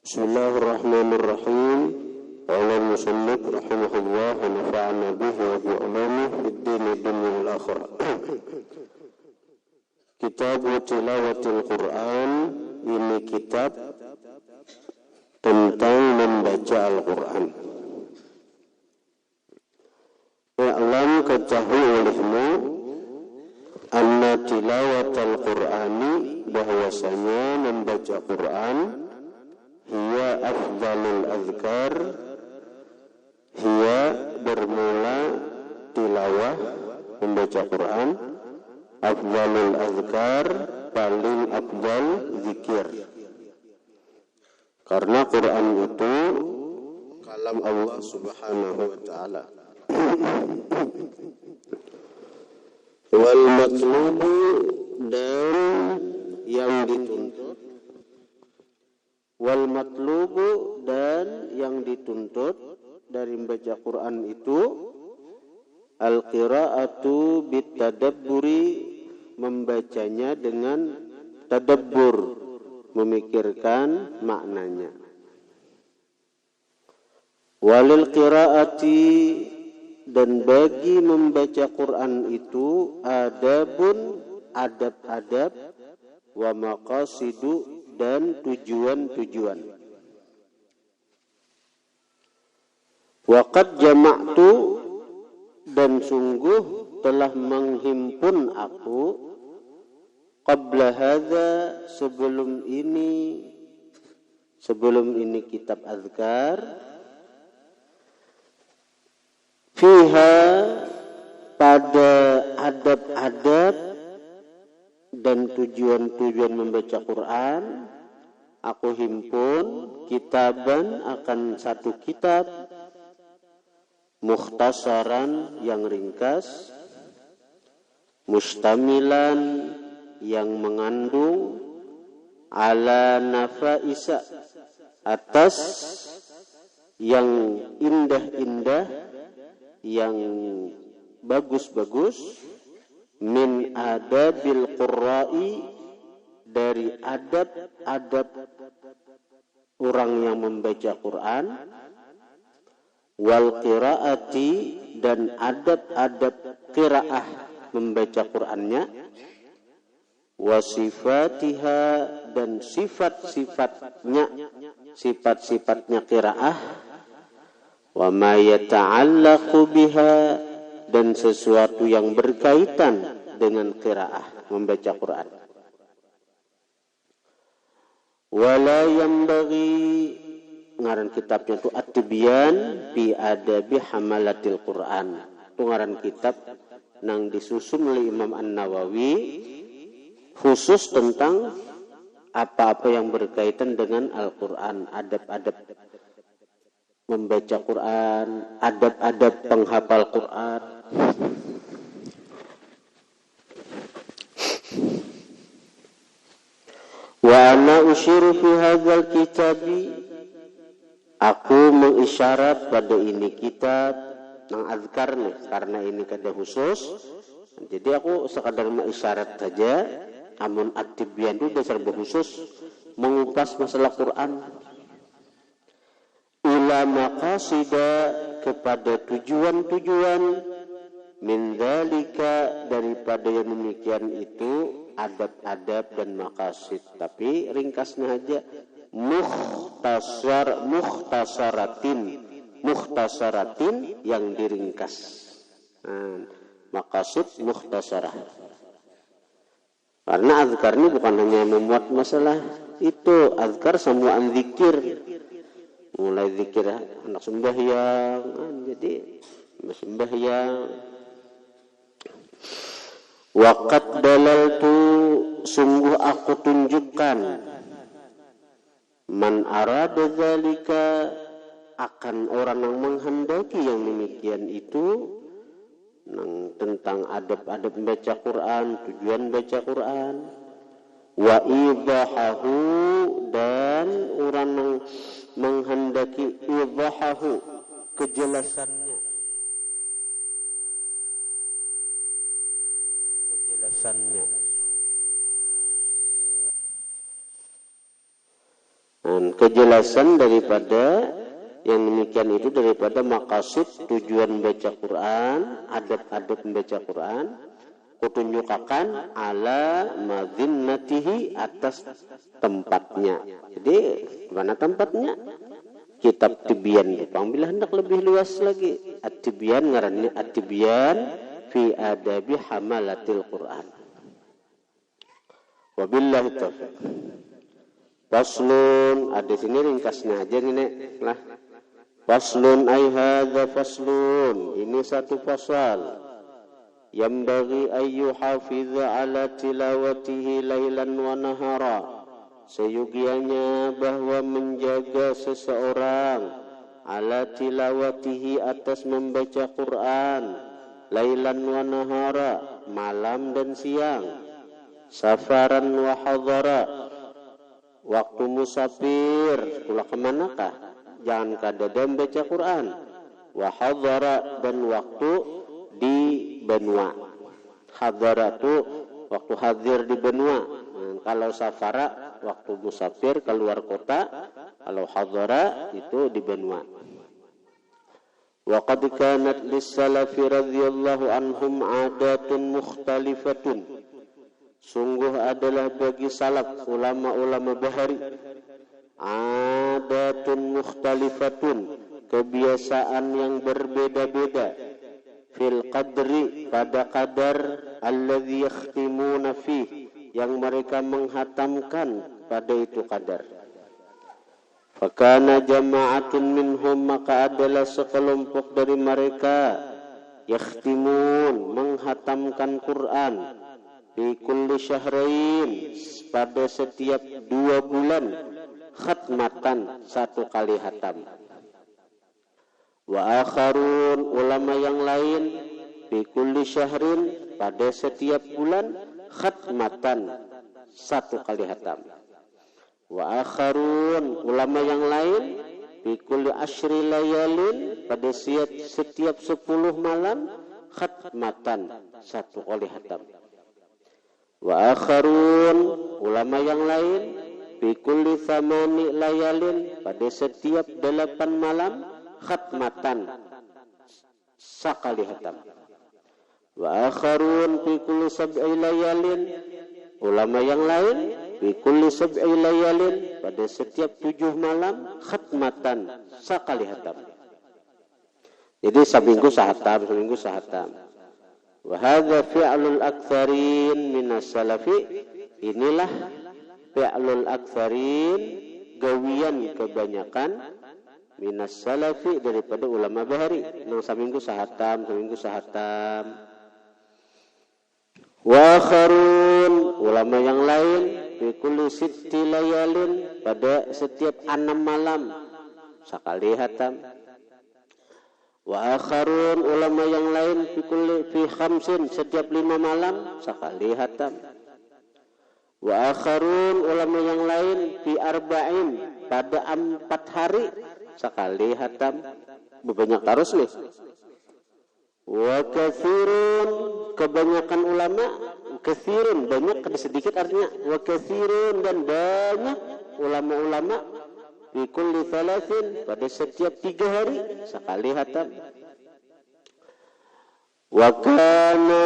Bismillahirrahmanirrahim. Qala al-musannif rahimahullah wa nafa'ana bihi wa bi'ulumihi fid dini dunya wal akhirah. Kitab tilawatil Quran, ini kitab tentang membaca Al-Quran. Ya'lam, ketahui olehmu, anna tilawatal Qur'ani, bahwasanya membaca Quran, hiya afdalul azkar, hiya bermula tilawah membaca Quran, afdalul azkar, paling afdal zikir. Karena Quran itu kalam Allah Subhanahu wa ta'ala. Wal matlubu, dan yang dituntut, wal matlubu, dan yang dituntut dari membaca Quran itu al-qira'atu bitadabburi, membacanya dengan tadabbur, memikirkan maknanya. Walil qira'ati, dan bagi membaca Quran itu adabun, adab-adab, wa maqasidu, dan tujuan-tujuan. Waqad jama'tu, dan sungguh telah menghimpun aku, qabla hadza, sebelum ini kitab azkar, fiha, pada adab-adab dan tujuan-tujuan membaca Quran, aku himpun kitaban, akan satu kitab, mukhtasaran, yang ringkas, mustamilan, yang mengandung, ala nafaisa, atas yang indah-indah, yang bagus-bagus, min adabil qurra'i, dari adab-adab orang yang membaca Quran, wal qiraati, dan adab-adab qiraah membaca Qurannya, wasifatiha, dan sifat-sifatnya qiraah, wa ma yata'allaqu biha, dan sesuatu yang berkaitan dengan qiraah membaca Quran. Wala yambaghi, ngaran kitabnya itu At-Tibyan bi adabi hamalatil Quran. Itu ngaran kitab nang disusun oleh Imam An-Nawawi khusus tentang apa-apa yang berkaitan dengan Al-Quran, adab-adab membaca Quran, adab-adab penghafal Quran. Wa ana usyiru fi hadzal kitabi, aku mengisyarat pada ini kitab nang azkar nih, karena ini kada khusus. Jadi aku sekadar mengisyarat saja. Amun At-Tibyan itu dasar khusus mengupas masalah Quran. Ila maqasida, kepada tujuan-tujuan, min dzalika, daripada yang demikian itu, adab-adab dan maqasid. Tapi ringkasnya aja, mukhtasaratin, yang diringkas. Maqasid mukhtasarah. Karena azkar ini bukan hanya memuat masalah itu, azkar semuaan zikir. Mulai zikir anak sembahyang, jadi sembahyang. Waqad dalaltu, sungguh aku tunjukkan, man arada dzalika, akan orang yang menghendaki yang demikian itu, tentang adab-adab membaca Quran, tujuan baca Quran, wa idahahu, dan orang yang menghendaki idahahu, kejelasannya, Dan kejelasan daripada yang demikian itu daripada maqasid tujuan membaca Quran, adab-adab membaca Quran, kutunjukakan ala madhinnatihi atas tempatnya. Jadi mana tempatnya? Kitab Tibyan. Bila hendak lebih luas lagi, At-Tibyan ngarannya At-Tibyan fi adabi hamalatil Quran. Wabillahi taufiq. Faslun, ada sini ringkasnya aja nih lah. Faslun ay hadza faslun, ini satu pasal. Yambaghi ayyu hafiza ala tilawatihi lailan wa nahara. Seyugianya bahwa menjaga seseorang ala tilawatihi atas membaca Quran lailan wa nahara, malam dan siang, safaran wa hadara, waktu musafir pula kemanakah, jangan kadang baca Quran, wa hadara, dan waktu di benua. Hadara itu waktu hadir di benua. Kalau safara waktu musafir keluar kota, kalau hadara itu di benua. Wa qad kanat lis-salafi radhiyallahu anhum 'adatun mukhtalifatun. Sungguh adalah bagi salaf ulama-ulama bahari 'adatun mukhtalifatun, kebiasaan yang berbeda-beda, fil qadri, pada qadar, alladhi yakhtimuna fih, yang mereka menghatamkan pada itu qadar. Fakana jama'atun minhum, maka adalah sekelompok dari mereka, yakhtimun, menghatamkan Quran, fi kulli syahrain, pada setiap 2 bulan, khatmatan, 1 kali hatam. Wa akharun, ulama yang lain, fi kulli syahrin, pada setiap bulan, khatmatan, 1 kali hatam. Wa akharun, ulama yang lain, fi kulli asyri layalin, pada setiap 10 malam, khatmatan, 1 kali hatam. Wa akharun, ulama yang lain, fi kulli 8 layalin, pada setiap 8 malam, khatmatan, 1 hatam. Wa akharun fi kulli 7 layalin, ulama yang lain, fi kulli 7 layalin, pada setiap 7 malam, khatmatan, 1 hatam. Jadi seminggu sahatam, seminggu sahatam. Wa hadza fi'lul aktsarin minas salafi, inilah fi'lul aktsarin, gawian kebanyakan, minas salafi, daripada ulama bahari, nang seminggu sahatam, seminggu sahatam. Wa akharun, ulama yang lain, fi kulli 6 layalin, pada setiap 6 malam, 1 hatam. Wa akharun, ulama yang lain, fi 5, setiap 5 malam, 1 hatam. Wa akharun, ulama yang lain, fi 4, pada 4 hari, 1 hatam. Banyak terus nih. Wa katsirun, kebanyakan ulama, katsirun, banyak, sedikit artinya. Wa katsirun, dan banyak ulama-ulama, fi kulli 3, pada setiap 3 hari, 1 hatam. Wa kana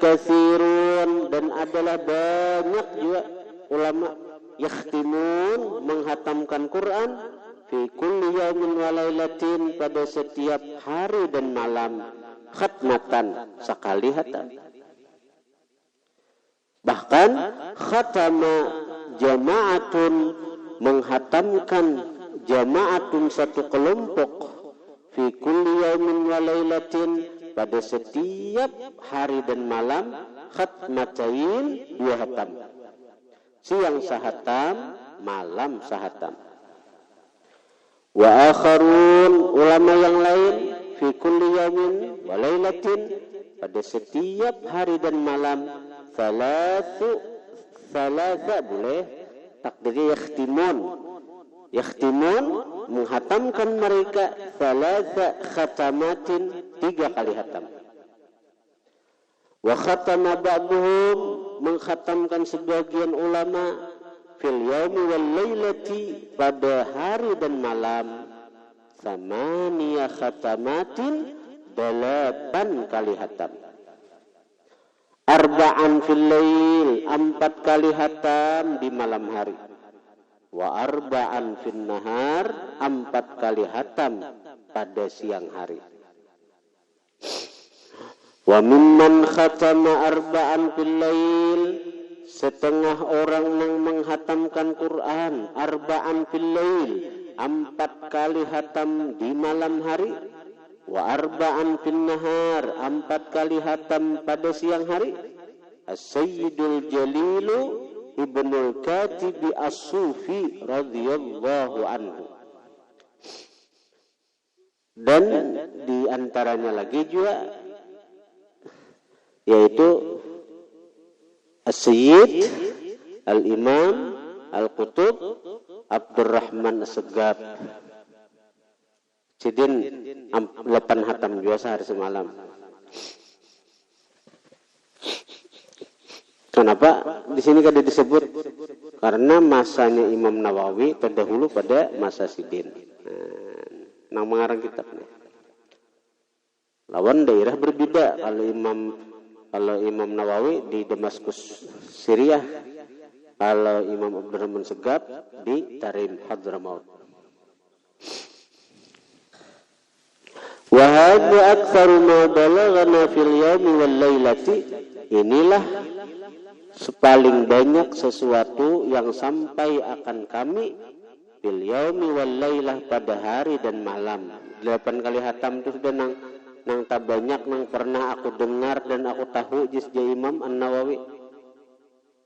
katsirun, dan adalah banyak juga ulama, yakhtimun, menghatamkan Quran, fi kulli yawmin wa lailatin, pada setiap hari dan malam, khatmatan, 1 hatam. Bahkan khatama jama'atun, menghatamkan jama'atun, 1 kelompok, fi kulli yawmin wa lailatin, pada setiap hari dan malam, khatmatain, 2 hatam. Siang sahatam, malam sahatam. Wa akharun, ulama yang lain, fi kulli yawmin wa lailatin, pada setiap hari dan malam, thalatha, boleh takdirnya yakhtimun, menghatamkan mereka, thalatha khatamatin, 3 kali hatam. Wa khatama ba'duhum, menghatamkan sebagian ulama, fil yaumi wal lailati pada hari dan malam thamaniya khatamatin 8 kali hatam. Arba'an fil lail 4 kali hatam di malam hari. Wa arba'an fin nahar 4 kali hatam pada siang hari. Wa mimman khatama arba'an fil lail setengah orang yang menghatamkan Quran arba'an fil lail 4 kali hatam di malam hari. Wa arba'an fin nahar 4 kali hatam pada siang hari. As-Sayyidul Jalilu Ibnul Katibi As-Sufi radhiyallahu anhu. Dan di antaranya lagi juga yaitu As-Sayyid Al-Imam Al-Qutub Abdurrahman As-Segaf. Sidin 8 hatam juga sehari semalam. Kenapa di sini kada disebut? Karena masanya Imam Nawawi terdahulu pada masa Sidin. Nang mengarang kitabnya. Lawan daerah berbeda. Kalau Imam Nawawi di Damaskus, Syria. Kalau Imam Abdurrahman Segaf di Tarim, Hadramaut. Wa hadza aktsaru ma balaghana fil yaumi wal lailati. Inilah sepaling banyak sesuatu yang sampai akan kami fil yaumi wal lailah pada hari dan malam. 8 kali hatam itu sudah nang tak banyak nang pernah aku dengar dan aku tahu jisja Imam An-Nawawi.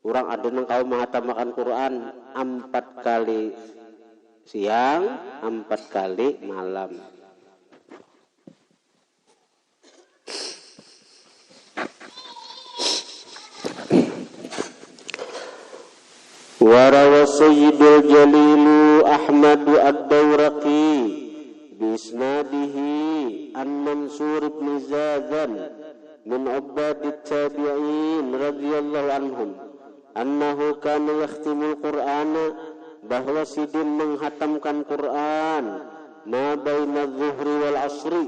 Orang ada nang kau menghatamkan Quran 4 kali siang, 4 kali malam. Warawa Sayyidul Jalilu Ahmad ad-Dawraqi bisnadihi an-Mansur ibn Zadan min ubbadit tabi'in radhiyallahu anhum annahu kana yakhtimul Qur'ana bahwa Sidin menghatamkan Quran ma baina dhuhri wal asri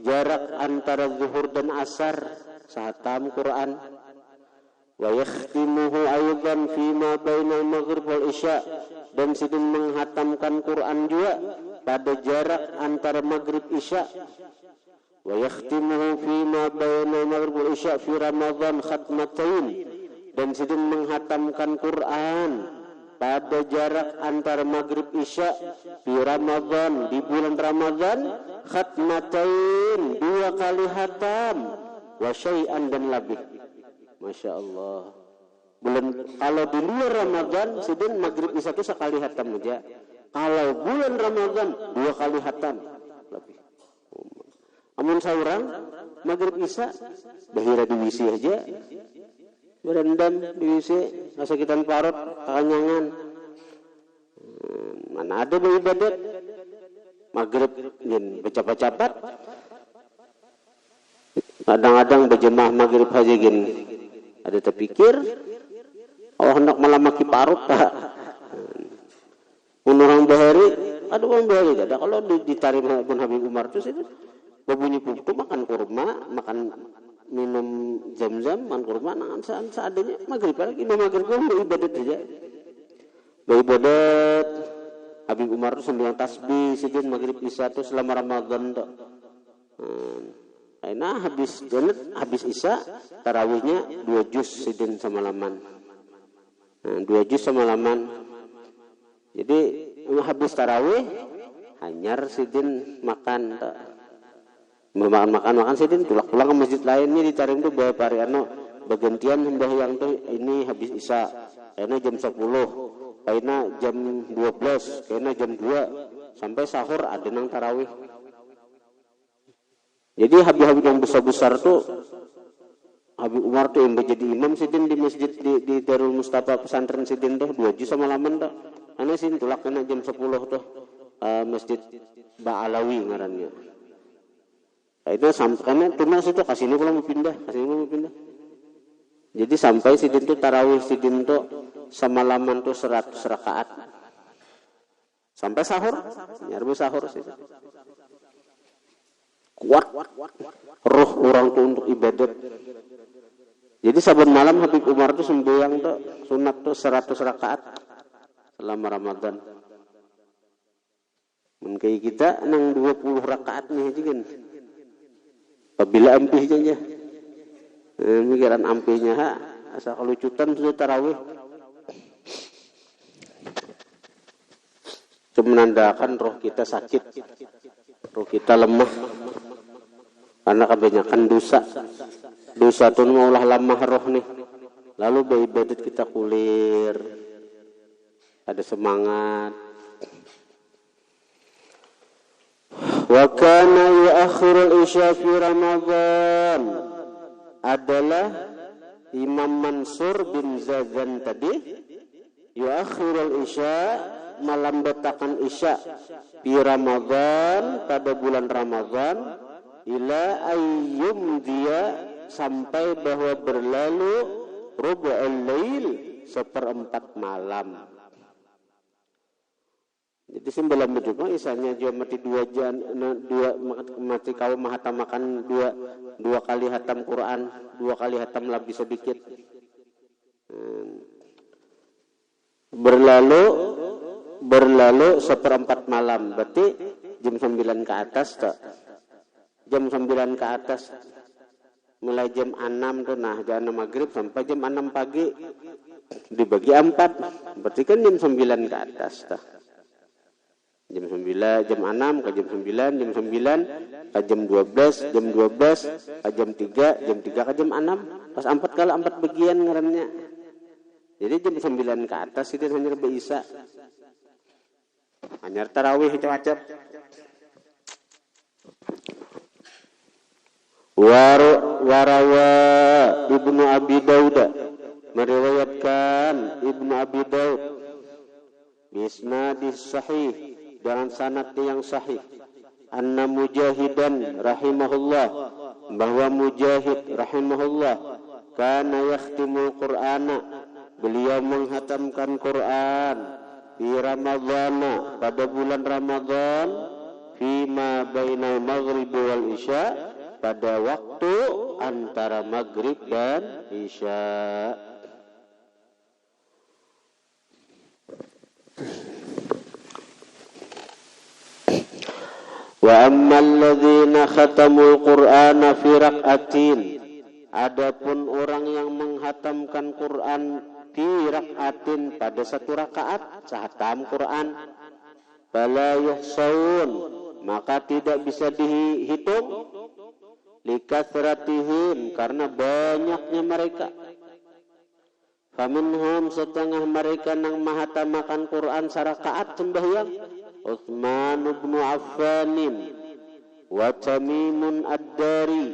jarak antara zuhur dan asar sahatam Quran. Wa yakhtimuhu aydan fima bainal maghrib wal isya dan Sidin menghatamkan Quran juga pada jarak antara maghrib isya. Wa yakhtimuhu fima bainal maghrib wal isya fi Ramadan khatmatain dan Sidin menghatamkan Quran pada jarak antara maghrib isya di Ramadan di bulan Ramadan khatmatain 2 kali hatam wa syai'an dan lebih. Masya Allah. Bulan kalau di luar Ramadan Sidin maghrib isya itu sekali hatam aja. Kalau bulan Ramadan 2 kali hatam lebih. Amun saurang maghrib isya bahira di WC aja. Berendam di WC sakitan parut kekenyangan. Mana ada beribadat maghrib jen bercapat-capat. Kadang-kadang berjemaah maghrib aja gini. Ada terpikir, hendak malam maki parut tak? Orang bahari, ada orang bahari ada. Kalau ditarik pun Habib Umar itu berbunyi putu makan kurma, makan minum zam-zam, makan kurma, nangan seadanya maghrib lagi, maghrib pun beribadat saja. Beribadat, Habib Umar itu 9 tasbih, Sidin maghrib isya itu selama Ramadan tak. Nah habis isya tarawihnya 2 juz Sidin semalaman. 2 juz semalaman. Jadi habis tarawih hanyar Sidin makan tak. Makan Sidin pulang ke masjid lainnya ditarim tuh bawa pariano bergantian hembah yang tuh ini habis isya. Kayaknya jam 10, kayaknya jam 12, kayaknya jam 2 sampai sahur ada nang tarawih. Jadi habib-habib yang besar-besar tuh Habib Umar tuh yang menjadi imam Sidin di masjid di Darul Mustafa pesantren Sidin tuh 2 juz sama laman tuh. Karena Sidin tulak kena jam 10 tuh masjid Ba'alawi ngarannya. Itu sampai karena tunas itu kasih ini kalau mau pindah. Jadi sampai sidin tuh tarawih sidin tuh semalaman tuh 100 rakaat. Sampai sahur, nyarbu sahur sih. Kuat roh orang tuh untuk ibadat. Jadi saben malam Habib Umar tuh sembahyang tuh sunat tuh 100 rakaat selama Ramadan. Mungkin kita nang 20 rakaat nih aja kan. Apabila ampih aja. Mikiran ampihnya asal kelucutan sudah tarawih. Itu menandakan roh kita sakit. Roh kita lemah. Karena kebanyakan dosa. Dosa itu maulah lemah roh nih. Lalu beribadat kita kulir. Ada semangat. Wa kana yu'akhirul isya fi Ramadan. Adalah Imam Mansur bin Zazan tadi yu'akhirul isya melambatakan isya di Ramadan pada bulan Ramadan ila ayyum dia sampai bahwa berlalu rubu'ul lail 1/4 malam. Jadi sembilan berjumlah isanya juga mati 2 jam, 2 mati kau mahatamakan 2 kali hatam Quran, 2 kali hatam lebih sedikit. Berlalu 1/4 malam, berarti jam 9 ke atas tak? Jam 9 ke atas, mulai jam 6 tuh, nah jam 6 maghrib sampai jam 6 pagi dibagi 4, berarti kan jam 9 ke atas tak? Jam 9, jam 6 ke jam 9, jam 9 ke jam 12, jam 12 ke jam 3 ke jam 6. Pas 4 kali 4 bagian ngarannya. Jadi jam 9 ke atas itu hanya beisa. Hanya tarawih itu wajib. Warawa Ibnu Abi Daud meriwayatkan Ibnu Abi Daud bisnadis sahih dengan sanad yang sahih anna Mujahidan rahimahullah bahwa Mujahid rahimahullah kana yakhtimul Qur'ana beliau menghatamkan Quran di Ramadhan pada bulan Ramadan fima bainal maghrib wal isya pada waktu antara maghrib dan isya. Wa ammal ladzina khatamul Qur'ana fi rak'atin. Adapun orang yang menghatamkan Quran fi rak'atin pada 1 rakaat, sahatam Quran, fala yuhsaun, maka tidak bisa dihitung likathratihim karena banyaknya mereka. Faminhum setengah mereka nang mahatamakan Quran sarakaat sembahyang Utsman bin Affan wa Tamimun ad-Dari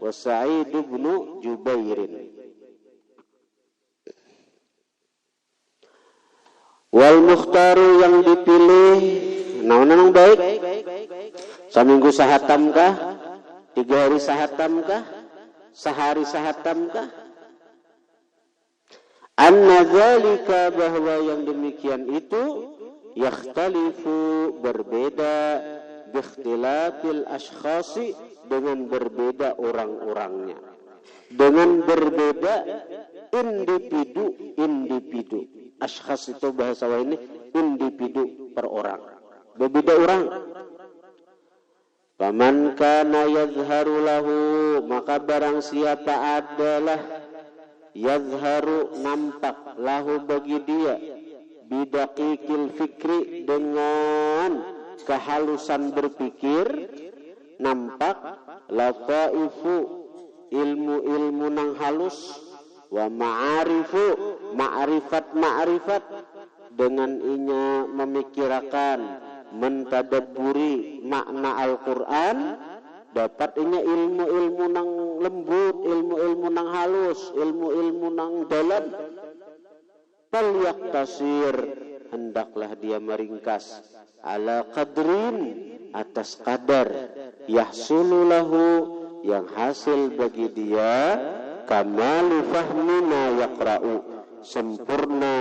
wa Sa'id bin Jubair. Wal mukhtaru yang dipilih naon baik saminggu sahatamkah, 3 hari sahatamkah, sehari sahatamkah? Anna dzalika bahwa yang demikian itu yakhtalifu berbeda biikhtilafil ashkhasi dengan berbeda orang-orangnya, dengan berbeda individu. Ashkhas itu bahasa lain ini individu per orang, berbeda orang. Faman kana yadhharu lahu, maka barang siapa adalah yadhharu nampak lahu bagi dia bidaqiqil fikri dengan kehalusan berpikir, nampak lataifu ilmu-ilmu nang halus, wa ma'arifu ma'rifat dengan inya memikirkan mentadabburi makna Al-Qur'an, dapat inya ilmu-ilmu nang lembut, ilmu-ilmu nang halus, ilmu-ilmu nang dalam. Fal yaktasir, hendaklah dia meringkas ala qadrin, atas kadar yahsulu lahu, yang hasil bagi dia kamali fahmi ma yaqra'u, sempurna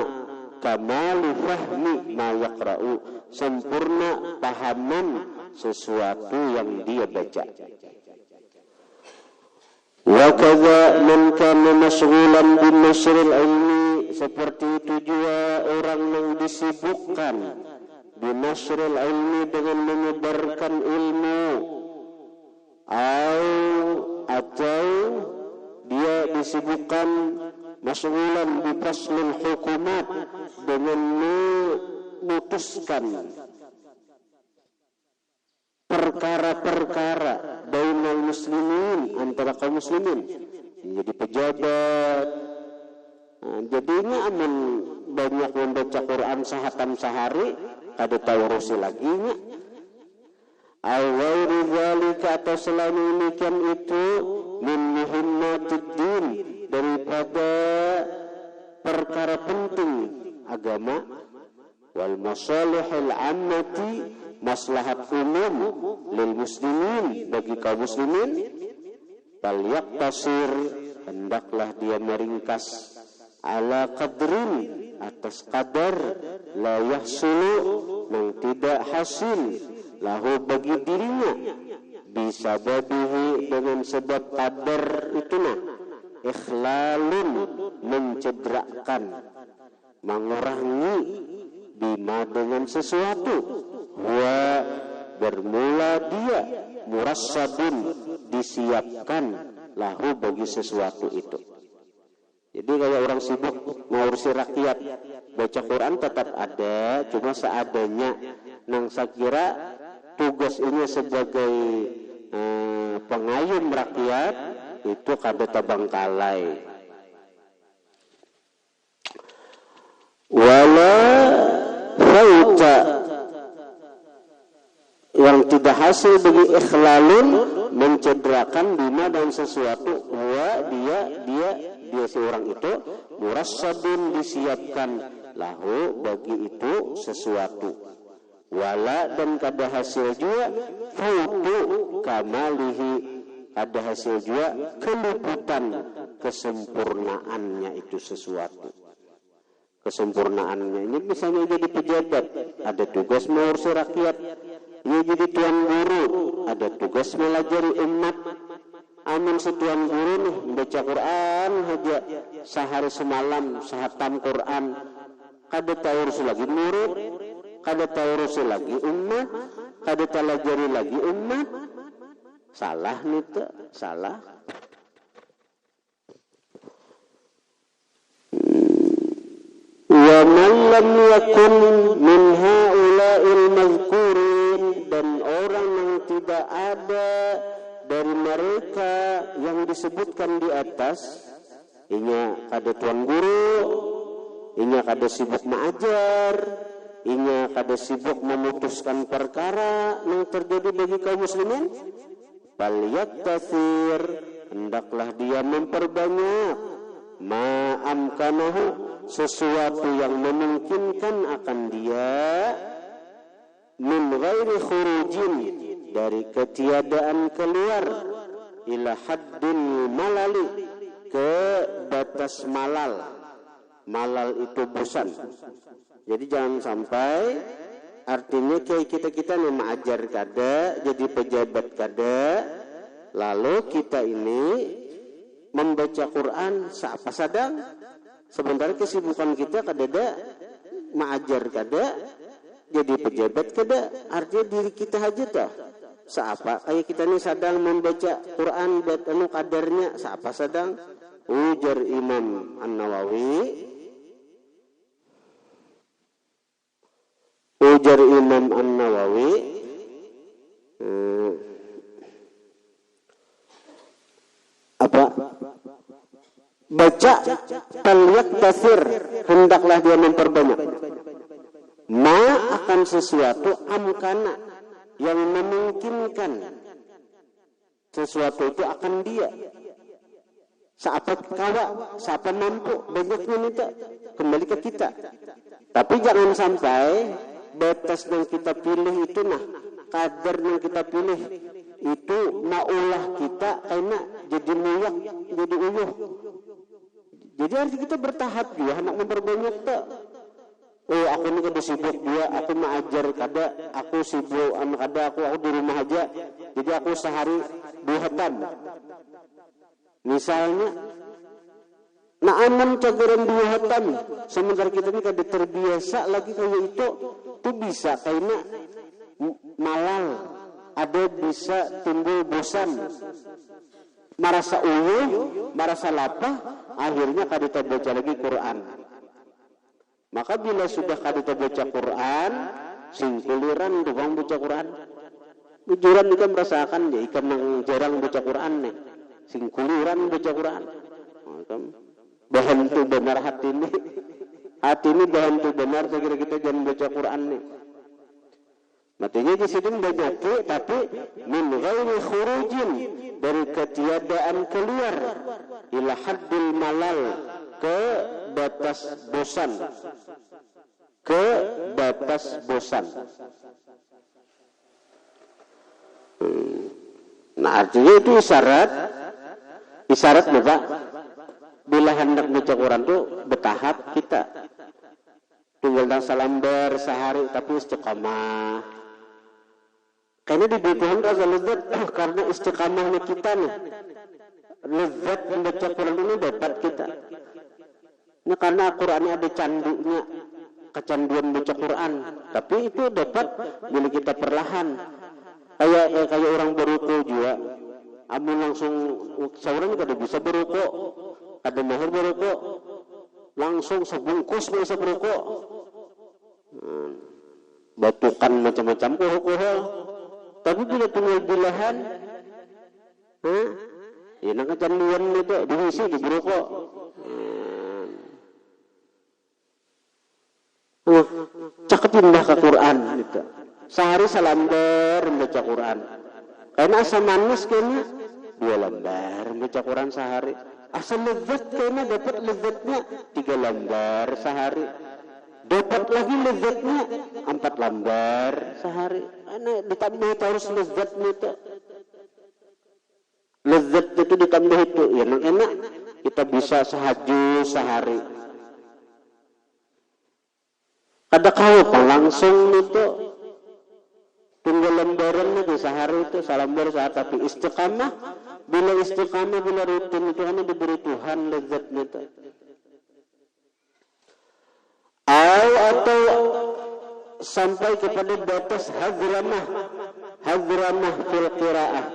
kamali fahmi ma yaqra'u, sempurna pahaman sesuatu yang dia baca. Wa kadza man kana masyghulan bin nasril ilmi, seperti itu juga orang yang disibukkan bin nasril ilmi dengan menyebarkan ilmu, atau dia disibukkan masyghulan bi faslil hukumat, dengan memutuskan perkara-perkara bainal muslimin, antara kaum muslimin, jadi pejabat. Jadinya amun banyak membaca Quran sahatam sehari kada tahu rusi lagi nya. Al-ghairu dzalika, atau selain demikian itu, min muhimmatid din, daripada perkara penting agama, wal masalihil ammati, maslahat umum, lil muslimin, bagi kaum muslimin, fal yaktasir, hendaklah dia meringkas, ala qadrin, atas kadar, la yahsulu, yang tidak hasil, lahu bagi dirinya, bisa babihi, dengan sebab kadar itu ikhlalun, mencederakan, mengurangi, bima, dengan sesuatu, wa, bermula dia, murassabun, disiapkan, lahu bagi sesuatu itu. Jadi kayak orang sibuk ngurusi rakyat, baca Quran tetap ada, cuma seadanya. Nang saya kira tugas ini sebagai pengayom rakyat itu kada tabangkalai. Wala fauta, yang tidak hasil bagi ikhlalun, mencederakan bima, dan sesuatu, wa, dia seorang itu, murassabun, disiapkan, lahu bagi itu sesuatu, wala, dan kada hasil juga, fautu kamalihi, kada hasil juga keliputan kesempurnaannya itu sesuatu. Kesempurnaannya ini misalnya jadi pejabat, ada tugas mengurusi rakyat. Ia jadi tuan guru, ada tugas melajari umat. Amin setuan guru nih membaca Quran aja sehari semalam, sahatam Quran, kada tahu urus lagi murid, kada tahu urus lagi umat, kada telajari lagi umat. Salah nih tuh, salah. Wa man lam yakun min haula'il mazkurin, dan orang yang tidak ada dari mereka yang disebutkan di atas, inya kada tuan guru, inya kada sibuk mengajar, inya kada sibuk memutuskan perkara yang terjadi bagi kaum muslimin, bal yaktasir, hendaklah dia memperbanyak, ma'amkanahu, sesuatu yang memungkinkan akan dia, min ghairi khurujin, dari ketiadaan keluar, ila haddil malali, ke batas malal. Malal itu bosan. Jadi jangan sampai, artinya kayak kita nih mengajar kada, jadi pejabat kada, lalu kita ini membaca Quran seapa sadang, sementara kesibukan kita kada mengajar kada, jadi pejabat kada, artinya diri kita aja dah. Seapa kayak kita ini sedang membaca Quran anu kadarnya seapa sedang, ujar Imam An-Nawawi, baca talyak tasir, hendaklah dia memperbanyak, ma, akan sesuatu, amkana, yang memungkinkan sesuatu itu akan dia. Siapa kawa, siapa mampu, banyaknya minta kembali ke kita. Tapi jangan sampai batas yang kita pilih itu kadar yang kita pilih itu maulah kita karena jadi muyak, jadi uyuh. Jadi arti kita bertahap juga, hendak memperbanyak tak. Oh aku ni kada sibuk dia, aku mengajar kada, aku sibuk kada, aku di rumah aja. Jadi aku sehari 2 hatam. Misalnya, nah aman cagaran 2 hatam. Sementara kita ni kada terbiasa lagi kayak itu bisa kayaknya malal, ada bisa timbul bosan, merasa uyuh, merasa lapar, akhirnya kada baca lagi Quran. Maka bila sudah kada baca Quran, singkuliran doang baca Quran. Bujuran juga merasakan ya ikan yang jarang baca Quran nih, singkuliran baca Quran. Bahan tu benar hati ini bahan tu benar. Saya kira kita jangan baca Quran nih. Matinya di sini banyak tapi min ghairi khurujin, dari ketiadaan keluar, ila haddil malal, ke batas bosan, ke batas bosan. Nah artinya itu isyarat Bapak, bila hendak baca Quran itu bertahap kita. Tinggal salambar sehari tapi istiqamah. Karena dibutuhkan rasa lezat karena istiqamahnya kita nih. Lezat membaca Quran ini dapat kita. Nah, karena Qurannya ada candunya, kecanduan baca Quran. Tapi itu dapat bila kita perlahan. Kayak orang berruku juga. Amun langsung seorang kada bisa berruku, kada mahir berruku, langsung sebungkus bisa berruku. Batukan macam-macam kuh-kuh. Tapi bila tinggal bilahan, ya nak kecanduan itu diisi di berruku. Cakap pindah ke Quran gitu. Sehari salambar membaca Quran. Karena asam manis kayaknya 2 lembar membaca Quran sehari. Asam lezat kayaknya dapat lezatnya 3 lembar sehari. Dapat lagi lezatnya 4 lembar sehari. Nah, ditambah itu harus lezatnya itu. Lezat itu ditambah itu. Ya enak kita bisa sehaju sehari. Kada kau langsung itu tunggu lembaran itu sehari itu salambar sehari. Tapi istiqamah, bila rutin itu hanya diberi Tuhan lezatnya itu. Atau sampai kepada batas hadramah fil qiraah.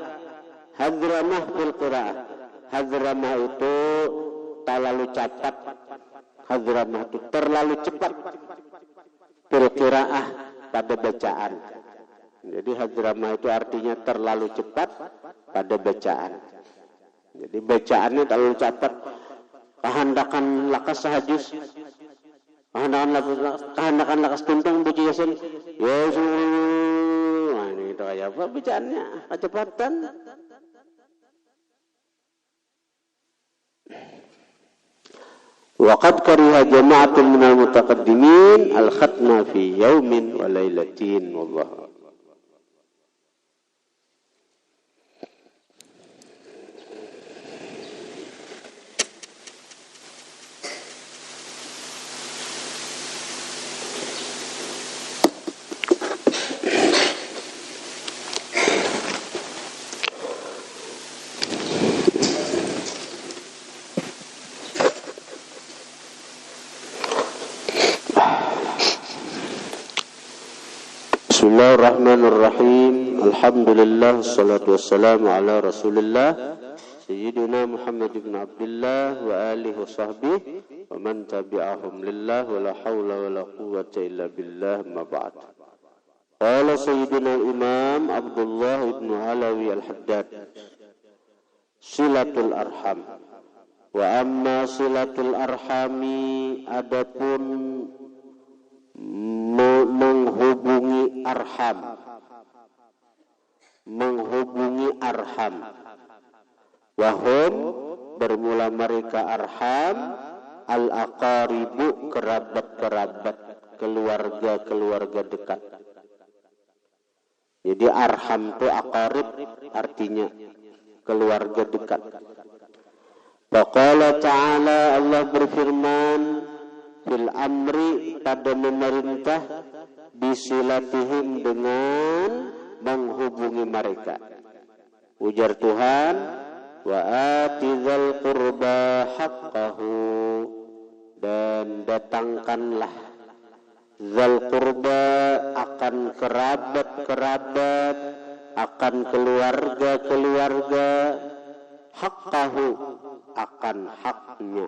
Hadramah itu terlalu cepat. Hadramah itu terlalu cepat. Fil qiraah pada bacaan. Jadi hadramah itu artinya terlalu cepat pada bacaan. Jadi bacaannya terlalu cepat. Kehendakan lakas sahajus. Kehendakan lakas tuntang baca Yasin. Yesus. Nah ini itu kayak apa bacaannya? Kecepatan. Waqad kariha jama'atun minal mutaqaddimin al-khatma fi yaumin wa lailatin wallahu. Bismillahirrahmanirrahim. Alhamdulillah, wassalatu wassalamu ala Rasulillah Sayyidina Muhammad ibn Abdullah wa alihi wa sahbihi wa man tabi'ahum lillah wa la hawla wa la quwwata illa billah ma ba'd. Qala Sayyidina Imam Abdullah ibn Alawi al-Haddad, silatul arham. Wa amma silatul arhami, adapun menghubungi arham, wahum bermula mereka arham, al-aqaribu kerabat-kerabat, keluarga dekat. Jadi arham itu aqarib artinya keluarga dekat. Faqala ta'ala, Allah berfirman, fil amri, pada memerintah, bisilatihim, dengan menghubungi mereka. Ujar Tuhan, wa atizal qurba haqqahu, dan datangkanlah zal qurba, akan kerabat-kerabat, akan keluarga-keluarga, haqqahu, akan haknya.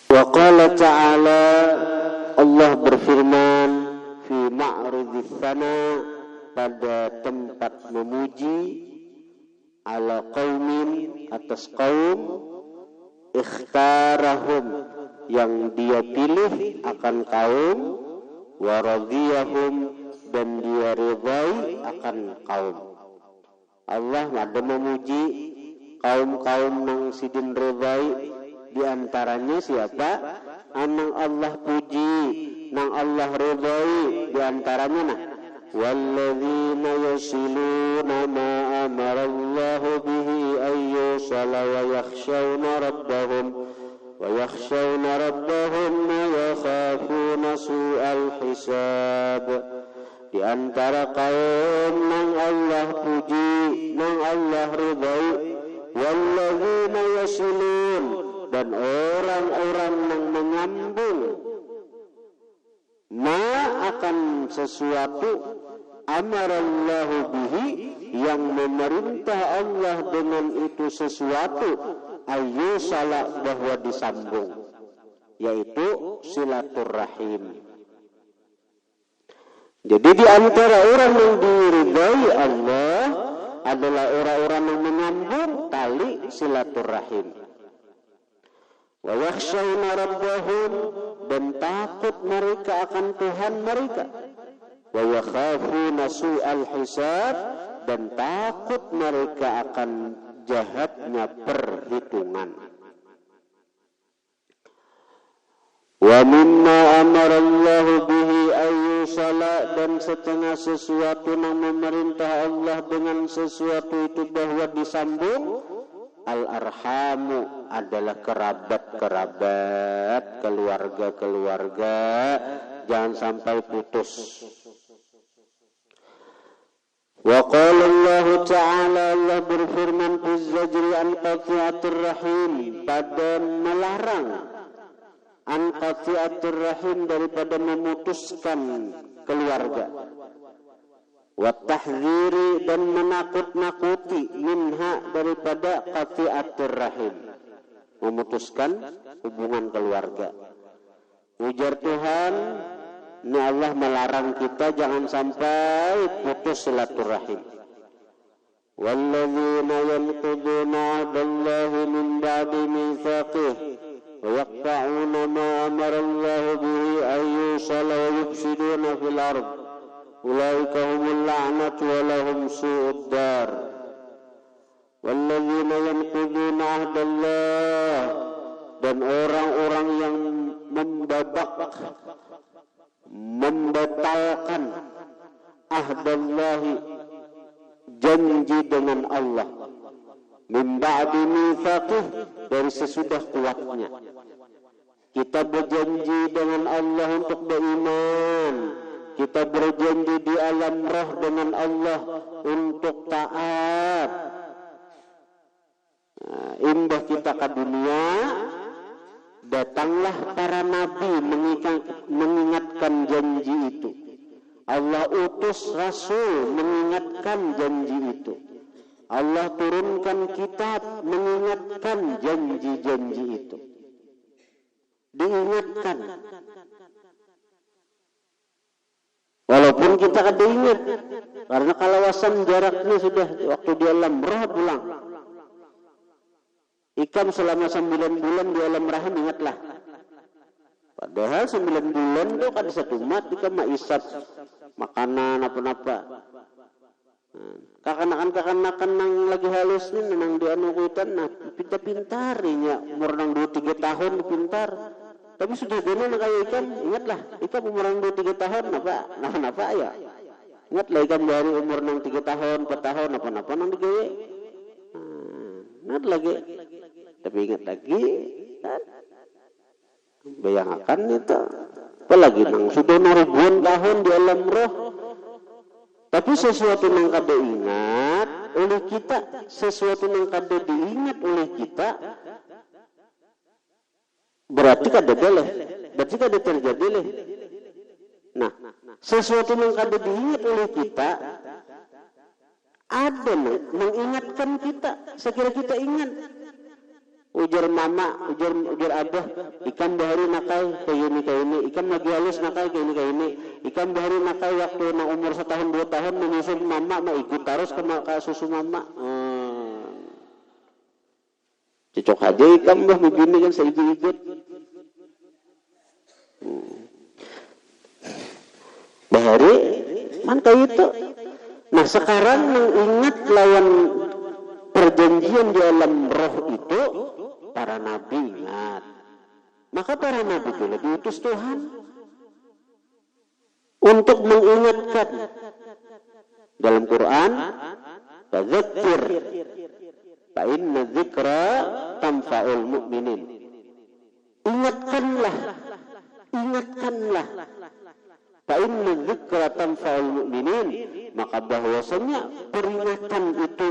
Wa qala ta'ala, Allah berfirman, fi ma'ridis sana, pada tempat memuji, ala qaumin, atas kaum, ikhtarahum, yang dia pilih akan kaum, wa radiyahum, dan dia ridai akan kaum. Allah ada memuji kaum-kaum nang sidin ridai, diantaranya siapa? Nang Allah puji, nang Allah ridai, diantaranya nah, walladzina yasiluna ma amara Allah bihi ayyusala wa yakhshawna rabbahum wa yakhafuna su'al hisab. Di antara kaum nang Allah puji, nang Allah ridai, walladzina yasilun, dan orang-orang nang menyambung, ma, akan sesuatu, amarallahu bihi, yang memerintah Allah dengan itu sesuatu, ayyusala, bahwa disambung, yaitu silaturrahim. Jadi di antara orang yang diridai Allah adalah orang-orang yang menyambung tali silaturrahim. Wa yakhshawna rabbahum, dan takut mereka akan Tuhan mereka. Wa yakhafuna su'al hisab, dan takut mereka akan jahatnya perhitungan. Wa mimma amarallahu bihi ayyusala, dan setengah sesuatu yang memerintah Allah dengan sesuatu itu bahwa disambung, al-arhamu, adalah kerabat-kerabat, keluarga-keluarga, jangan sampai putus. Wa qala Allah ta'ala, Allah berfirman, fi zajri an qati'atir rahim, pada melarang an qati'atir rahim, daripada memutuskan keluarga. Wa tahdziri, dan menakut-nakuti, minha, daripada qati'atir rahim, memutuskan hubungan keluarga. Ujar Tuhan, ini Allah melarang kita jangan sampai putus silaturahim. Walladzina yanquduna 'ahdallahi min ba'di mitsaqih wa yaqta'una ma amara Allah bihi ayyusala wa yufsiduna fil ard. Ulaika humul la'natu wa lahum su'ud dar. Walladzina yanquduna 'ahdallahi, dan orang-orang yang membatalkan ahdallahi, janji dengan Allah, min ba'di mitsaqih, dari sesudah kuatnya. Kita berjanji dengan Allah untuk beriman, kita berjanji di alam roh dengan Allah untuk taat. Indah kita ke dunia, datanglah para nabi mengingatkan janji itu. Allah utus rasul mengingatkan janji itu. Allah turunkan kitab mengingatkan janji-janji itu. Diingatkan. Walaupun kita kada ingat, karena kalawasan jaraknya sudah waktu di alam roh pulang. Ikam selama 9 bulan di alam rahim, ingatlah. Padahal 9 bulan itu kan satu mat, ikam maisap makanan apa-apa. Kakanakan nang lagi halus ni nang di anu kuitan, nah pintar-pintar nya umur nang 2-3 tahun pintar. Tapi sudah guna nang kayak ikam, ingatlah, ikam umur nang 2-3 tahun apa ya? Ingat lah ikan dari umur nang 3 tahun, 4 tahun, apa-apa nang digawe. Ingat lagi. Tapi ingat lagi, kan? Bayangkan itu. Apalagi nang sudah ribuan tahun di alam roh. Tapi sesuatu yang kada ingat oleh kita, sesuatu yang kada diingat oleh kita, berarti kada boleh, berarti kada terjadi leh. Nah, sesuatu yang kada diingat oleh kita, ada mengingatkan kita, sekira kita ingat. Ujar mama, ujar abah, ikan bahari nakai kayak ini, ikan lagi halus nakai kayak ini, ikan bahari nakai waktu na umur 1 tahun 2 tahun menyusul mama, ikut terus ke susu mama. Cocok aja ikan bah begini kan saya ikut. Bahari, man kayak itu. Nah sekarang mengingat lawan perjanjian di alam roh itu. Para nabi ingat. Maka para nabi itu diutus Tuhan untuk mengingatkan. Dalam Quran, fadzakir fa inna dzikra tanfa'ul mu'minin. Ingatkanlah. Fa inna dzikra tanfa'ul mu'minin. Maka bahwasanya peringatan itu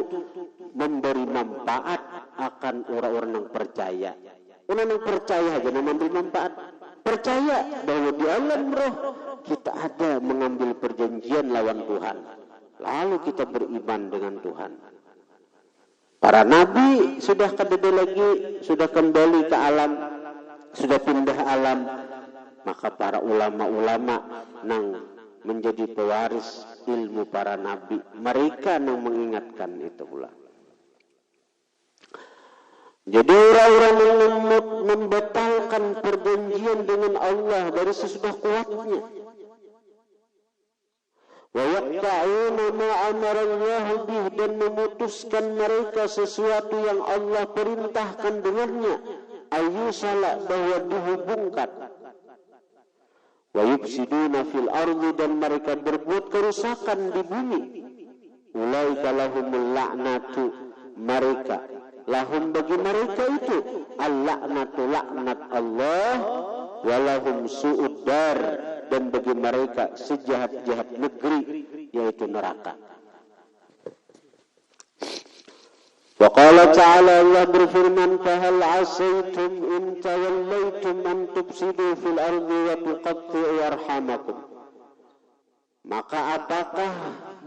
memberi manfaat akan orang-orang yang percaya. Orang yang percaya aja mengambil manfaat. Percaya bahwa di alam roh kita ada mengambil perjanjian lawan Tuhan. Lalu kita beriman dengan Tuhan. Para nabi sudah kedede lagi, sudah kembali ke alam, sudah pindah alam. Maka para ulama-ulama nang menjadi pewaris ilmu para nabi, mereka yang mengingatkan itu pula. Jadi orang-orang yang membatalkan perjanjian dengan Allah dari sesudah kuatnya. Wa yaqta'una ma amara Allah bih, dan memutuskan mereka sesuatu yang Allah perintahkan dengannya. Ayyusala, bahwa dihubungkan. Wa yufsiduna fil ardi, dan mereka berbuat kerusakan di bumi. Ulaika lahumul la'natu, mereka lahum bagi mereka itu al-la'natu, laknat Allah, walahum su'uddar, dan bagi mereka sejahat-jahat negeri, yaitu neraka. Wa qala ta'ala, Allah berfirman, fahal asaitum in tawallaitum an tufsidu fil ardi wa tuqatti'u arhamakum. Maka apakah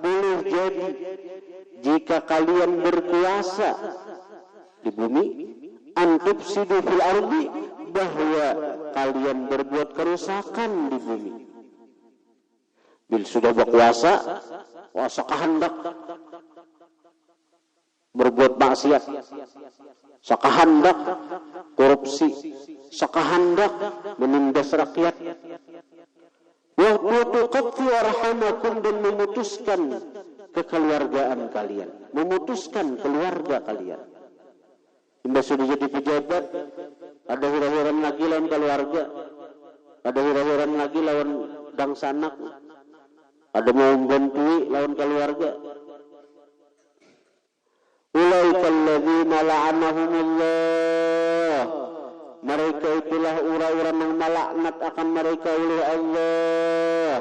boleh jadi jika kalian berkuasa di bumi, antufsidu fil ardi, bahwa kalian berbuat kerusakan di bumi. Bila sudah berkuasa, kuasa kehendak berbuat maksiat, sekehendak korupsi, sekehendak menindas rakyat. Wa tuqatti'u arhamakum, dan memutuskan kekeluargaan kalian, memutuskan keluarga kalian. Sudah jadi pejabat, ada hura-huran lagi lawan keluarga, ada hura-huran lagi lawan dang sanak, ada mau membantui lawan keluarga. Ulaikal ladzina la'anahumullah, mereka itulah orang-orang yang melaknat akan mereka oleh Allah.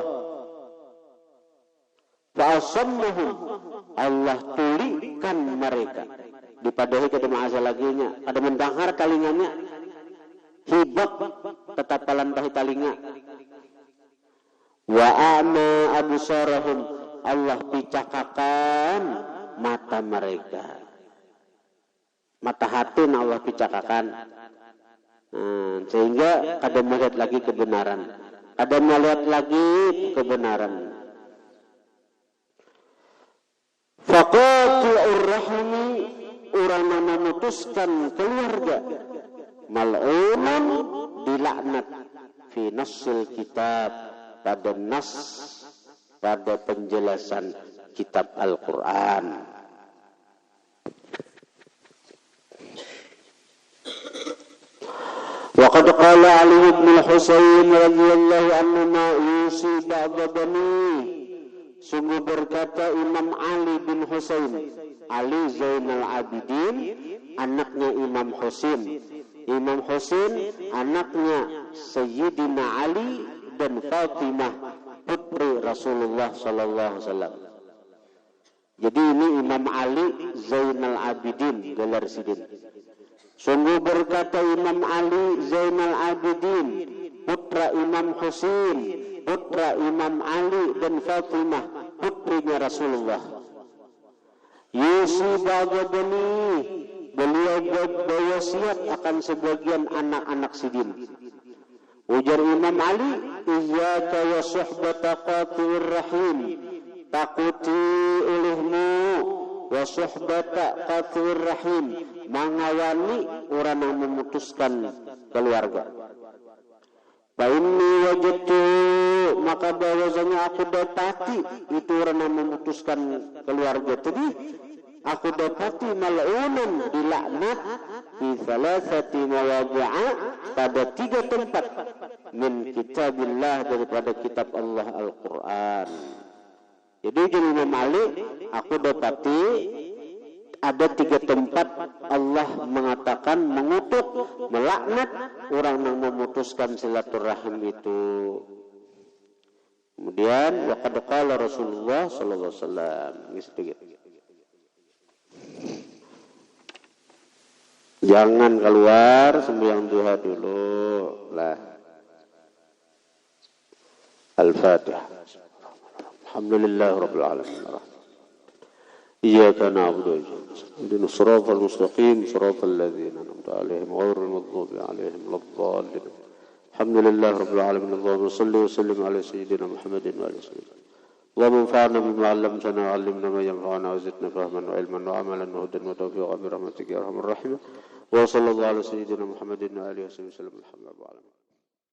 Fa'asammahum, Allah tulikan mereka. Dipadahi kada maasa laginya, ada mendengar talinganya, hibak tetap palantahi talinga. Wa ama absarahum, Allah picakakan mata mereka, mata hati Allah picakakan, sehingga kada melihat lagi kebenaran, kada melihat lagi kebenaran. Faqati'ur rahmi, orang yang memutuskan keluarga, mal'unun, dilaknat, fi nassil kitab, pada nas, pada penjelasan kitab Al-Quran. Wa qad qala Ali bin Husain radhiyallahu anhu ma yusi ba'da bani. Sungguh berkata Imam Ali bin Husain, Ali Zainal Abidin, anaknya Imam Husain. Imam Husain anaknya Sayyidina Ali dan Fatimah, putri Rasulullah sallallahu alaihi wasallam. Jadi ini Imam Ali Zainal Abidin gelar sidin. Sungguh berkata Imam Ali Zainal Abidin, putra Imam Husain, putra Imam Ali dan Fatimah, putrinya Rasulullah. Yusi bagabani, beliau berwasiat akan sebagian anak-anak sidin. Ujar Imam Ali, iyyaka wa suhbata qati'ir rahim, takuti olehmu wa suhbata qati'ir rahim, mengawani orang yang memutuskan keluarga. Fa inni wajadtu, maka bahwasanya aku dapati itu orang yang memutuskan keluarga tadi, aku dapati mal'unan, dilaknat fi thalathati mawadhi'a, pada 3 tempat min kitabillah, daripada kitab Allah Al-Quran. Jadi Imam Ali, aku dapati ada 3 tempat Allah mengatakan, mengutuk, melaknat orang yang memutuskan silaturahim itu. Kemudian waqad qala Rasulullah sallallahu alaihi wasallam, ini sedikit. Jangan keluar sembahyang duha dulu lah. Al-Fatihah. Alhamdulillah rabbil alamin. Iyyaka na'budu wa iyyaka nasta'in. Ihdinas siratal mustaqim, siratal ladzina an'amta 'alaihim ghairil maghdubi 'alaihim waladdallin. Alhamdulillah rabbil alamin. Allahumma shalli wa sallim ala sayyidina Muhammadin wa alihi wasallam. اللهم انفعنا بما علمتنا وعلمنا ما ينفعنا وزدنا فهما وعلما وعملا وهدى وتوفيقا برحمتك يا ارحم الراحمين. وصلى الله على سيدنا محمد وآله وصحبه وسلم. الحمد لله.